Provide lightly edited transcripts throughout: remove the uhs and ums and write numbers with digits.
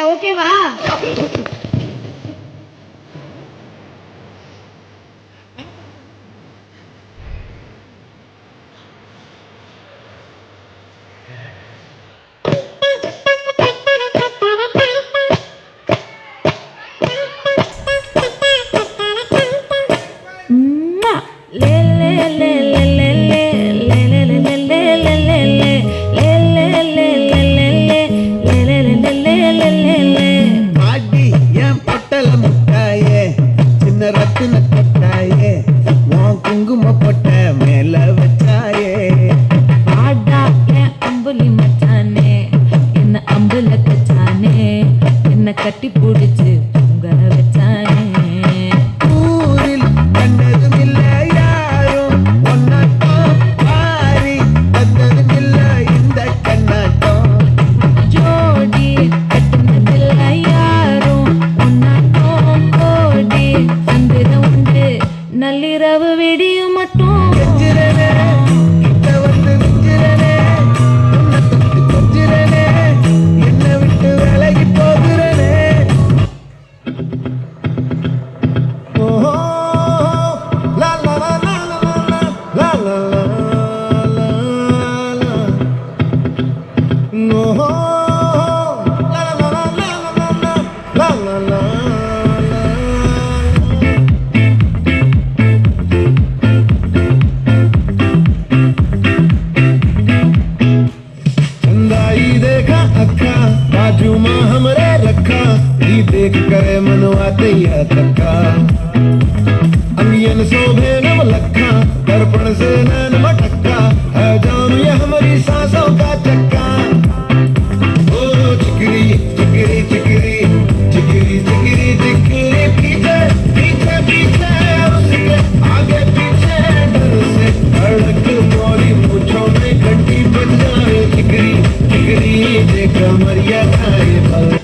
ஓகேவா? கட்டி பிடிச்சு உங்க வச்சானே ஊரில் கண்டதும் இல்ல யாரும் ஒன்னாட்டம் பாரி வந்ததும் இல்ல இந்த கண்ணாட்டம் ஜோடி கட்டுனதில்ல யாரும் ஒன்னாட்டம் கோடி வந்தது உண்டு நள்ளிரவு விடியும் மட்டும் देख करे मनवा दैया तक्का अंगियन शोभे नव लखा दर्पण से नैन मटक्का है जाम ये हमारी सांसों का चक्का ओ चिकरी चिकरी चिकरी चिकरी चिकरी चिकरी पीछे पीछे पीछे उसके आगे पीछे डर से धड़क मोरी मूंछों में घंटी बज जाए चिकरी चिकरी देख मरिया खाए भर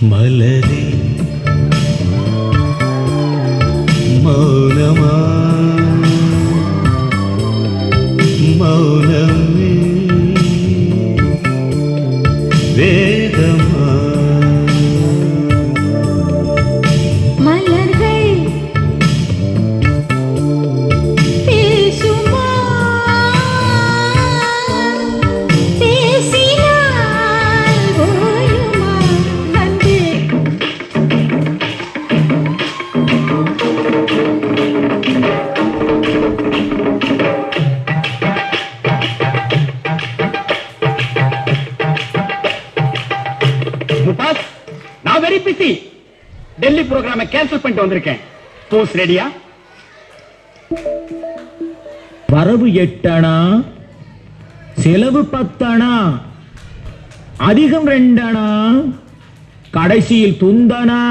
மலரே மௌனமா மௌனமே வேதமா மலர்கள் பேசுமா பேசினால் ஓயுமா வந்து டெல்லி ப்ரோக்ராம கேன்சல் பண்ணிட்டு வந்திருக்கேன். போஸ் ரெடியா? வரவு 8 அணா, செலவு 10 அணா, அதிகம் 2 அணா, கடைசியில் துந்தனா.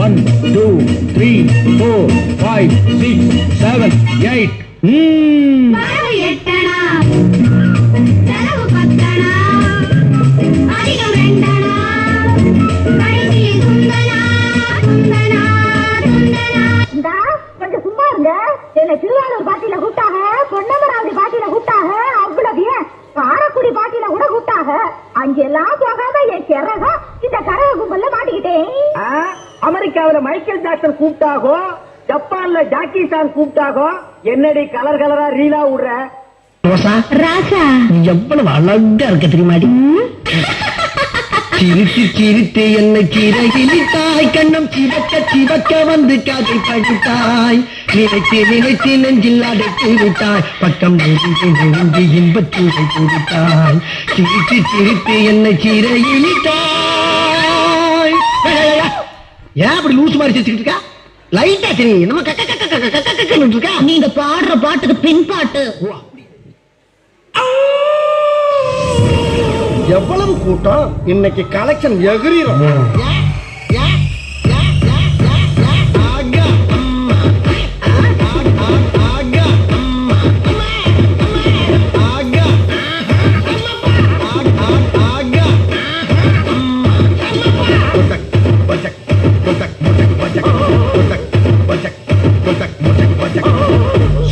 One, two, three, four, five, six, seven, 8. கொஞ்சம் சும்மா இருங்க. என்ன திருவாரூர் பாட்டியில கூட்டாக, பொன்னமராவதி பாட்டியில கூட்டாக, அவ்வளவு ஏன் காரக்குடி பாட்டியில கூட கூட்டாக. அங்கெல்லாம் போகாம என் கிறகம் இந்த கரக கும்பல்ல மாட்டிக்கிட்டேன். அமெரிக்காவில மைக்கேல் ஜாக்சன் கூப்பிட்டாகோ, ஜப்பான்ல ஜாக்கி சான் கூப்பிட்டாகோ, என்னடி கலர் கலரா ரீலா விடுற? ராசா எவ்வளவு அழகா இருக்க தெரியுமாடி? சிரித்து சிரித்து என்னை சிறகிலிட்டாய், கண்ணம் சிவக்க சிவக்க வந்து காதை படித்தாய், நினைத்து நினைத்து நெஞ்சில் அடைத்து விட்டாய், பக்கம் நெருங்கி நெருங்கி இன்பத்தூரை கொடுத்தாய், சிரித்து சிரித்து என்னை சிறகிலிட்டாய். ஏன் அப்படி லூசு மாதிரி சிரிச்சுக்கிட்டு இருக்கா? லைட்டா சரி நம்ம இருக்கா? நீங்க பாடுற பாட்டுக்கு பின் பாட்டு. எவ்வளவு கூட்டம் இன்னைக்கு collection எகிரிரும்.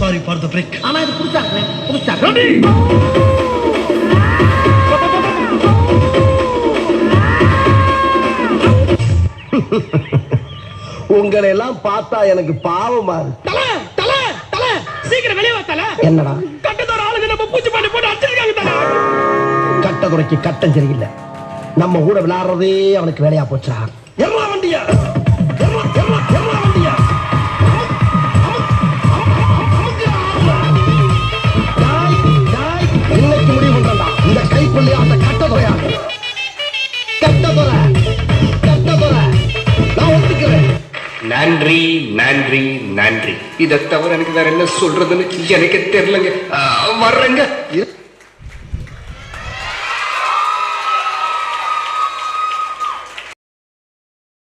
Sorry for the break. ஆனா இது புடிச்சாங்க. உங்களை எல்லாம் பார்த்தா எனக்கு பாவமா இருக்கு. சீக்கிரம் வெளியே வா தல. என்னடா கட்டத்தோட ஆளுங்க நம்ம பூச்சி பண்ணி போட்டு அடிச்சிருக்காங்க தல. கட்டதுறைக்கு கட்டம் சரியில்லை. நம்ம கூட விளையாடுறதே அவனுக்கு வேலையா போச்சா? எம்மா வண்டியா, எம்மா எம்மா எம்மா வண்டியா. இன்னைக்கு முடிவு பண்றா இந்த கைப்பள்ளியா அந்த கட்டதுறையா? கட்டதுறை கட்டதுறை நான் ஒத்துக்கிறேன். நன்றி நன்றி நன்றி. இதை தவிர எனக்கு வேற என்ன சொல்றதுன்னு எனக்கு தெரியலங்க. வர்றேங்க.